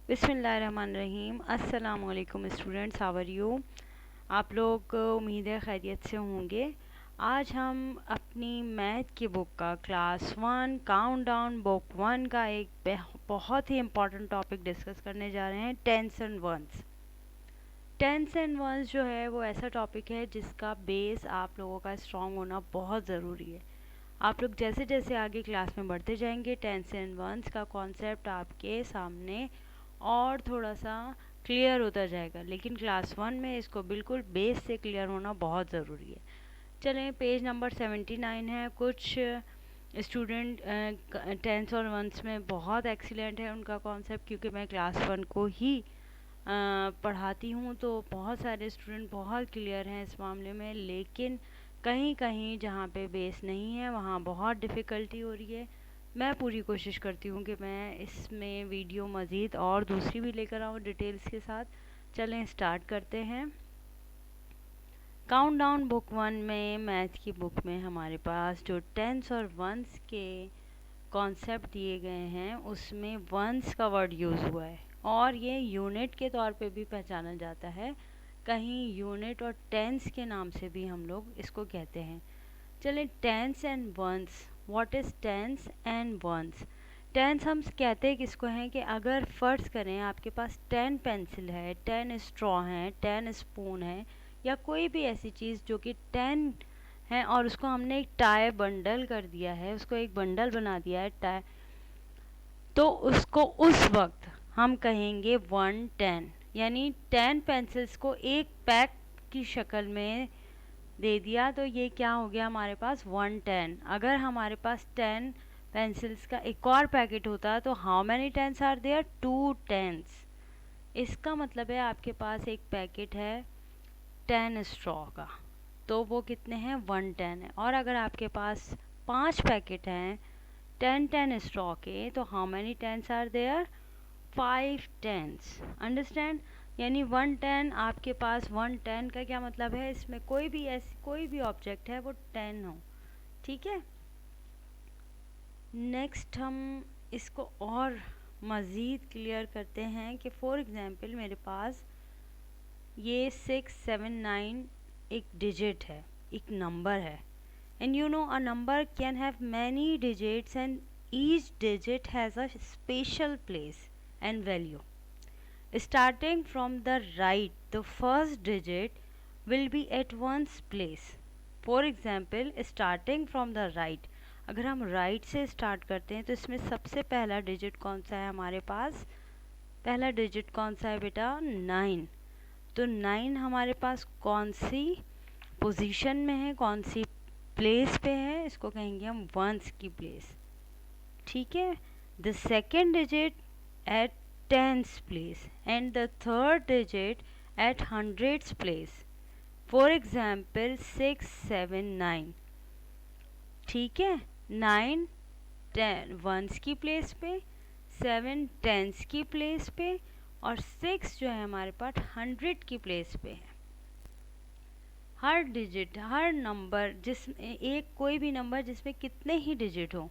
बिस्मिल्लाहिर्रहमानिर्रहीम। अस्सलाम वालेकुम स्टूडेंट्स, हाउ आर यू? आप लोग उम्मीद है खैरियत से होंगे। आज हम अपनी मैथ की बुक का क्लास 1 काउंटडाउन बुक 1 का एक बहुत ही इम्पॉर्टेंट टॉपिक डिस्कस करने जा रहे हैं, tens and ones. Tens and ones जो है वो ऐसा टॉपिक है जिसका बेस आप लोगों का स्ट्रॉन्ग होना बहुत ज़रूरी है। आप लोग जैसे जैसे आगे क्लास में बढ़ते जाएंगे टेंस एंड वंस का कॉन्सेप्ट आपके सामने और थोड़ा सा क्लियर होता जाएगा, लेकिन क्लास 1 में इसको बिल्कुल बेस से क्लियर होना बहुत ज़रूरी है। चलें, पेज नंबर 79 है। कुछ स्टूडेंट टेंस और वंस में बहुत एक्सीलेंट है उनका कॉन्सेप्ट, क्योंकि मैं क्लास 1 को ही पढ़ाती हूँ, तो बहुत सारे स्टूडेंट बहुत क्लियर हैं इस मामले में। लेकिन कहीं कहीं जहाँ पे बेस नहीं है वहाँ बहुत डिफ़िकल्टी हो रही है। मैं पूरी कोशिश करती हूँ कि मैं इसमें वीडियो मज़ीद और दूसरी भी लेकर आऊँ डिटेल्स के साथ। चलें स्टार्ट करते हैं। काउंटडाउन बुक 1 में, मैथ की बुक में हमारे पास जो टेंस और वंस के कॉन्सेप्ट दिए गए हैं उसमें वंस का वर्ड यूज़ हुआ है और ये यूनिट के तौर पे भी पहचाना जाता है। कहीं यूनिट और टेंस के नाम से भी हम लोग इसको कहते हैं। चलें, tens and ones. What is tens and ones? Tens हम कहते हैं किसको हैं कि अगर फ़र्ज़ करें आपके पास 10 पेंसिल है, 10 स्ट्रॉ हैं, 10 स्पून है, या कोई भी ऐसी चीज़ जो कि 10 है और उसको हमने एक टाई बंडल कर दिया है, उसको एक बंडल बना दिया है टाई, तो उसको उस वक्त हम कहेंगे 110। यानी 10 पेंसिल्स को एक पैक की शक्ल में दे दिया तो ये क्या हो गया हमारे पास 110। अगर हमारे पास 10 पेंसिल्स का एक और पैकेट होता तो how many tens are there? 2 tens. इसका मतलब है आपके पास एक पैकेट है 10 स्ट्रॉ का, तो वो कितने हैं? 110 है। और अगर आपके पास 5 पैकेट हैं 10 स्ट्रॉ के, तो how many tens are there? 5 tens. Understand? यानी 110, आपके पास 110 का क्या मतलब है? इसमें कोई भी ऑब्जेक्ट है वो 10 हो। ठीक है। नेक्स्ट हम इसको और मज़ीद क्लियर करते हैं कि फॉर एग्ज़ाम्पल मेरे पास ये 6, 7, 9 एक डिजिट है, एक नंबर है। And you know a number can have many digits and each digit has a special place and value. Starting from the right, the first digit will be at one's place. For example, starting from the right, अगर हम right से start करते हैं तो इसमें सबसे पहला digit कौन सा है हमारे पास? पहला digit कौन सा है बेटा? 9। तो 9 हमारे पास कौन सी पोजीशन में है, कौन सी प्लेस पे है? इसको कहेंगे हम वंस की प्लेस। ठीक है। The second digit at tens place and the third digit at hundreds place. For example 6, 7, 9। ठीक है। 9 10 वंस की प्लेस पे, 7 टेंस की प्लेस पे और 6 जो है हमारे पास 100 की प्लेस पे है। हर डिजिट, हर नंबर जिसमें कोई भी नंबर जिसमें कितने ही डिजिट हो,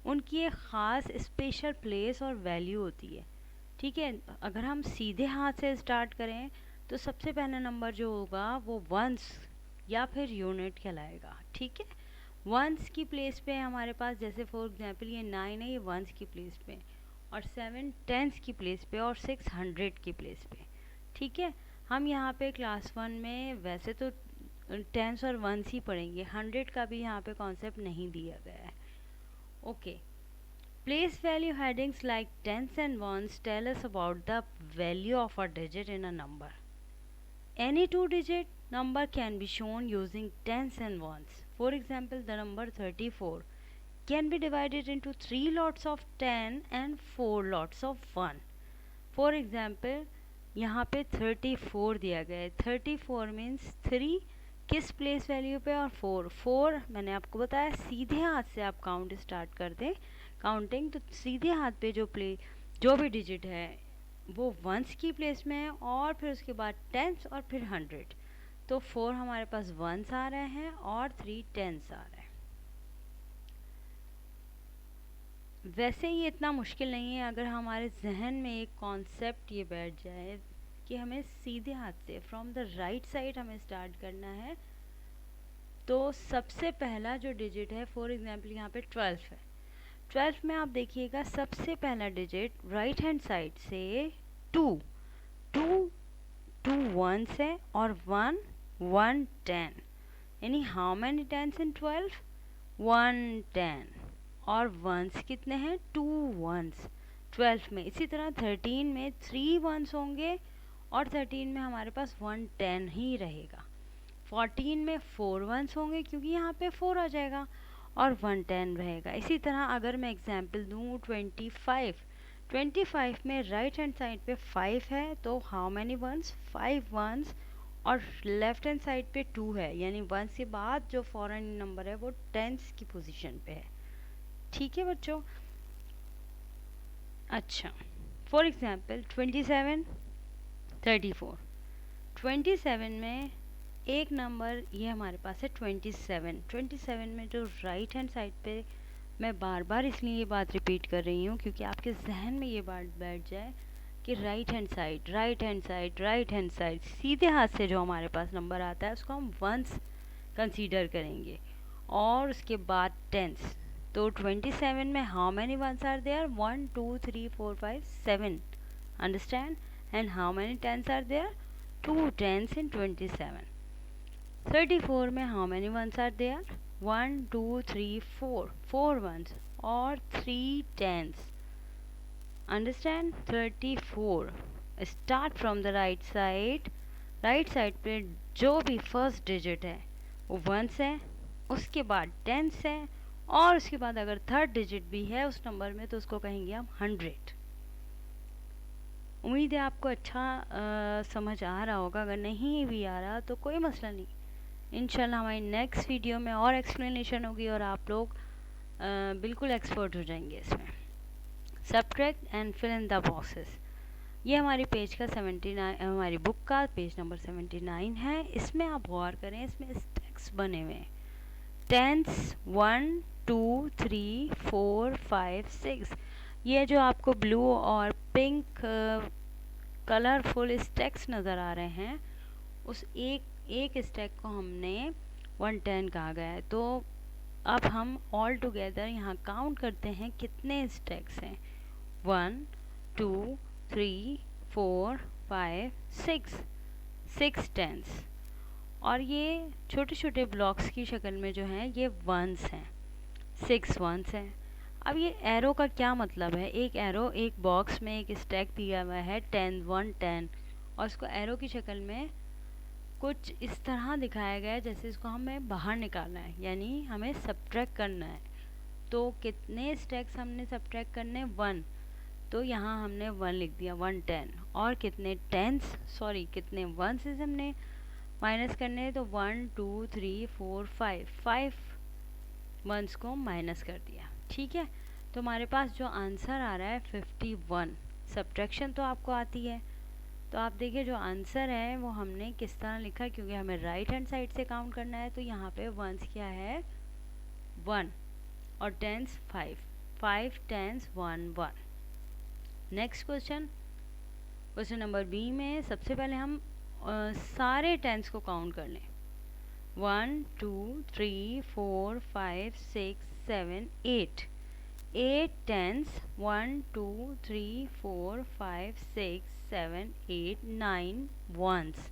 उनकी एक ख़ास स्पेशल प्लेस और वैल्यू होती है। ठीक है। अगर हम सीधे हाथ से स्टार्ट करें तो सबसे पहला नंबर जो होगा वो वंस या फिर यूनिट कहलाएगा। ठीक है। वंस की प्लेस पे हमारे पास, जैसे फॉर एग्जांपल ये 9 है, ये वंस की प्लेस पे, और 7 टेंस की प्लेस पे और 6 100 की प्लेस पे। ठीक है। हम यहाँ पे क्लास 1 में वैसे तो टेंस और वंस ही पढ़ेंगे, 100 का भी यहाँ पे कॉन्सेप्ट नहीं दिया गया है। Okay. Place value headings like tens and ones tell us about the value of a digit in a number. Any two-digit number can be shown using tens and ones. For example, the number 34 can be divided into 3 lots of 10 and 4 lots of 1. For example, यहाँ पे 34 दिया गया है। 34 means 3 किस place value पे और 4 मैंने आपको बताया सीधे हाथ से आप काउंट स्टार्ट कर दें काउंटिंग, तो सीधे हाथ पे जो भी डिजिट है वो वंस की प्लेस में है और फिर उसके बाद टेंस और फिर 100। तो 4 हमारे पास वंस आ रहे हैं और 3 टेंस आ रहे हैं। वैसे ये इतना मुश्किल नहीं है अगर हमारे जहन में एक कॉन्सेप्ट ये बैठ जाए कि हमें सीधे हाथ से फ्रॉम द राइट साइड हमें स्टार्ट करना है। तो सबसे पहला जो डिजिट है, फॉर एग्जांपल यहाँ पे 12 है। 12 में आप देखिएगा सबसे पहला डिजिट राइट हैंड साइड से 2 2 2 वंस है और 1 1 10, यानी हाउ मैनी टेंस इन 12? 1 10। और वंस कितने हैं? 2 वंस 12 में। इसी तरह 13 में 3 वंस होंगे और 13 में हमारे पास 1 10 ही रहेगा। 14 में 4 वंस होंगे क्योंकि यहाँ पे 4 आ जाएगा और 1 10 रहेगा। इसी तरह अगर मैं एग्जांपल दूँ 25 में राइट हैंड साइड पे 5 है तो हाउ मैनी वंस? 5 वंस, और लेफ्ट हैंड साइड पे 2 है, यानी वंस के बाद जो फॉरेन नंबर है वो टेंस की पोजीशन पे है। ठीक है बच्चों। अच्छा, फॉर एग्जांपल 27 34। 27 में एक नंबर ये हमारे पास है 27। 27 में जो राइट हैंड साइड पे, मैं बार बार इसलिए ये बात रिपीट कर रही हूँ क्योंकि आपके जहन में ये बात बैठ जाए कि right hand side right hand side right hand side, सीधे हाथ से जो हमारे पास नंबर आता है उसको हम वंस कंसीडर करेंगे और उसके बाद टेंस। तो 27 में how many ones are there? 1 2 3 4 5 7, understand? And how many tens are there? 2 tens in 27। 34 में how many ones are there? 1 2 3 4, 4 ones और 3 tens, understand? 34 start from the right side. Right side पे जो भी फर्स्ट डिजिट है वो once है, उसके बाद टेंस है और उसके बाद अगर थर्ड डिजिट भी है उस नंबर में तो उसको कहेंगे हम 100। उम्मीद है आपको अच्छा समझ आ रहा होगा। अगर नहीं भी आ रहा तो कोई मसला नहीं, इंशाल्लाह हमारी नेक्स्ट वीडियो में और एक्सप्लेनेशन होगी और आप लोग बिल्कुल एक्सपर्ट हो जाएंगे इसमें। Subtract and fill in the boxes, ये हमारी पेज का 79, हमारी बुक का पेज नंबर 79 है। इसमें आप गौर करें, इसमें स्टैक्स बने हुए हैं, टेंस 1 2 3 4 5 6। ये जो आपको ब्लू और पिंक कलरफुल स्टैक्स नज़र आ रहे हैं, उस एक स्टैक को हमने 110 कहा गया है। तो अब हम ऑल टुगेदर यहाँ काउंट करते हैं कितने स्टैक्स हैं। 1 2 3 4 5 6, 6 टेंस। और ये छोटे छोटे ब्लॉक्स की शक्ल में जो हैं ये वंस हैं, 6 वंस हैं। अब ये एरो का क्या मतलब है? एक एरो, एक बॉक्स में एक स्टैक दिया हुआ है 10 1 10 और उसको एरो की शक्ल में कुछ इस तरह दिखाया गया है जैसे इसको हमें बाहर निकालना है, यानी हमें सब्ट्रैक्ट करना है। तो कितने स्टैक्स हमने सब्ट्रैक्ट करने? 1, तो यहाँ हमने 1 लिख दिया 1 10। और कितने टेंस, सॉरी कितने वंसेस हमने माइनस करने? तो 1 2 3 4 5 वंस को माइनस कर दिया। ठीक है, तो हमारे पास जो आंसर आ रहा है 51। सब्ट्रैक्शन तो आपको आती है, तो आप देखिए जो आंसर है वो हमने किस तरह लिखा, क्योंकि हमें राइट हैंड साइड से काउंट करना है। तो यहाँ पे वंस क्या है? 1 और tens 5, 5 tens 1 1। Next question, question number B में सबसे पहले हम सारे टेंस को काउंट कर लें। 1 2 3 4 5 6 7 8, 8 टेंस 1 2 3 4 5 6 7 8 9 वंस,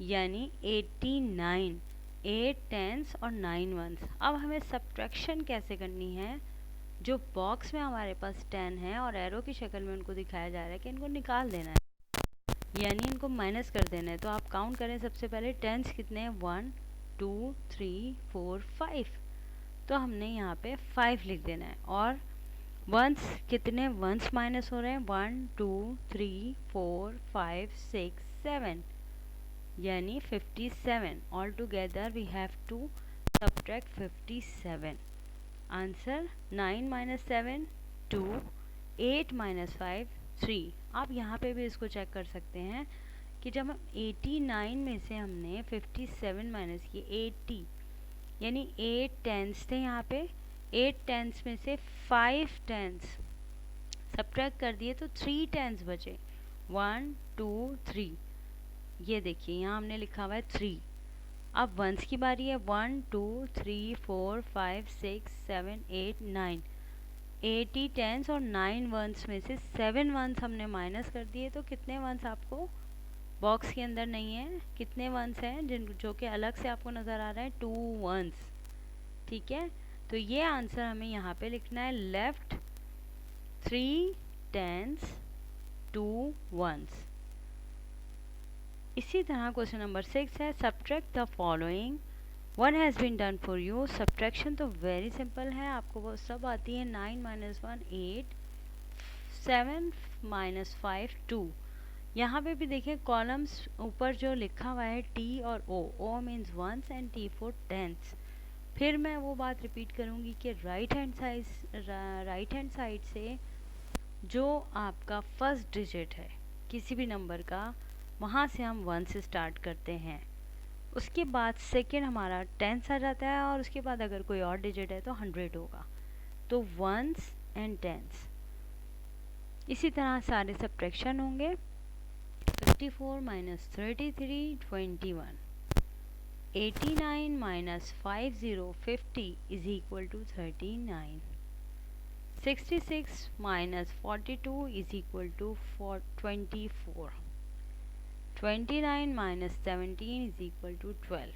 यानी 89, 8 टेंस और 9 वंस। अब हमें सब्ट्रैक्शन कैसे करनी है? जो बॉक्स में हमारे पास 10 है और एरो की शक्ल में उनको दिखाया जा रहा है कि इनको निकाल देना है, यानी इनको माइनस कर देना है। तो आप काउंट करें सबसे पहले टेंस कितने हैं? 1 2 3 4 5, तो हमने यहाँ पे 5 लिख देना है। और वंस कितने वंस माइनस हो रहे हैं? 1 2 3 4 5 6 7, यानी 57। All together we have to subtract 57। Answer 9 minus 7 2, 8 minus 5 3। आप यहाँ पे भी इसको चेक कर सकते हैं कि जब हम 89 में से हमने 57 माइनस किए 80, यानी 8 टेंस थे यहाँ पे, 8 टेंस में से 5 टेंस सब्ट्रैक्ट कर दिए तो 3 टेंस बचे, 1 2 3। ये देखिए यहाँ हमने लिखा हुआ है 3। अब वंस की बारी है, 1 2 3 4 5 6 7 8 9। 80 टेंस और 9 वंस में से 7 वंस हमने माइनस कर दिए, तो कितने वंस आपको बॉक्स के अंदर नहीं है, कितने वंस हैं जिन जो कि अलग से आपको नज़र आ रहा है, 2 वंस। ठीक है, तो ये आंसर हमें यहाँ पे लिखना है, लेफ्ट 3 टेंस 2 वंस। इसी तरह क्वेश्चन नंबर 6 है, subtract the following, one has been done for you. Subtraction तो वेरी सिंपल है, आपको वो सब आती है। 9 - 1 8, 7 - 5 2। यहाँ पे भी देखिए कॉलम्स ऊपर जो लिखा हुआ है टी और O means ones and T for tens. फिर मैं वो बात रिपीट करूँगी कि राइट हैंड साइड से जो आपका फर्स्ट डिजिट है किसी भी नंबर का, वहाँ से हम 1 से स्टार्ट करते हैं। उसके बाद सेकेंड हमारा टेंस आ जाता है, और उसके बाद अगर कोई और डिजिट है तो 100 होगा। तो वंस एंड टेंस। इसी तरह सारे सब्ट्रैक्शन होंगे। 54 - 33 21, 89 - 50 50 is equal to 39, 66 - 42 is equal to 24, 29 - 17 is equal to 12।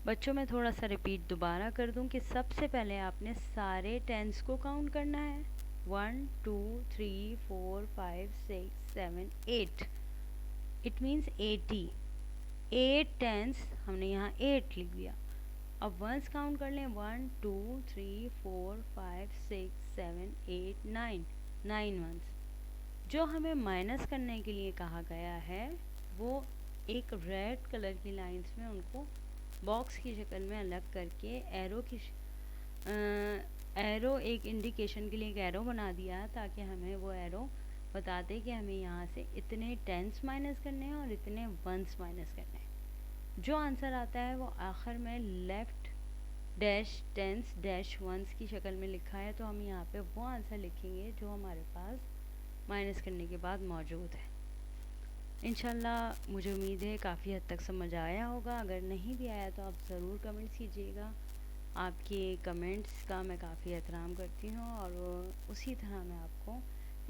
बच्चों मैं थोड़ा सा रिपीट दोबारा कर दूं कि सबसे पहले आपने सारे टेंस को काउंट करना है। 1 2 3 4 5 6 7 8, इट मीन्स 80। 8 टेंस हमने यहाँ 8 लिख दिया। अब वंस काउंट कर लें, 1 2 3 4 5 6 7 8 9, 9 वंस। जो हमें माइनस करने के लिए कहा गया है वो एक रेड कलर की लाइंस में उनको बॉक्स की शक्ल में अलग करके एरो एक इंडिकेशन के लिए एक एरो बना दिया, ताकि हमें वो एरो बता दे कि हमें यहाँ से इतने टेंस माइनस करने हैं और इतने वंस माइनस करने हैं। जो आंसर आता है वो आखिर में left dash tens dash ones की शक्ल में लिखा है, तो हम यहाँ पे वो आंसर लिखेंगे जो हमारे पास माइनस करने के बाद मौजूद है। इंशाल्लाह मुझे उम्मीद है काफ़ी हद तक समझ आया होगा। अगर नहीं भी आया तो आप ज़रूर कमेंट्स कीजिएगा। आपके कमेंट्स का मैं काफ़ी एहतराम करती हूँ, और उसी तरह मैं आपको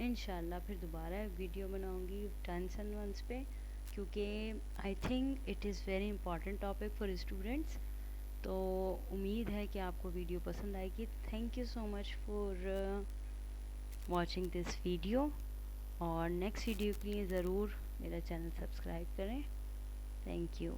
इंशाल्लाह फिर दोबारा एक वीडियो बनाऊँगी टेंस एंड वंस पे, क्योंकि I think it is very important topic for students. तो उम्मीद है कि आपको वीडियो पसंद आएगी। Thank you so much for watching this video, और नेक्स्ट वीडियो के लिए ज़रूर मेरा चैनल सब्सक्राइब करें। Thank you.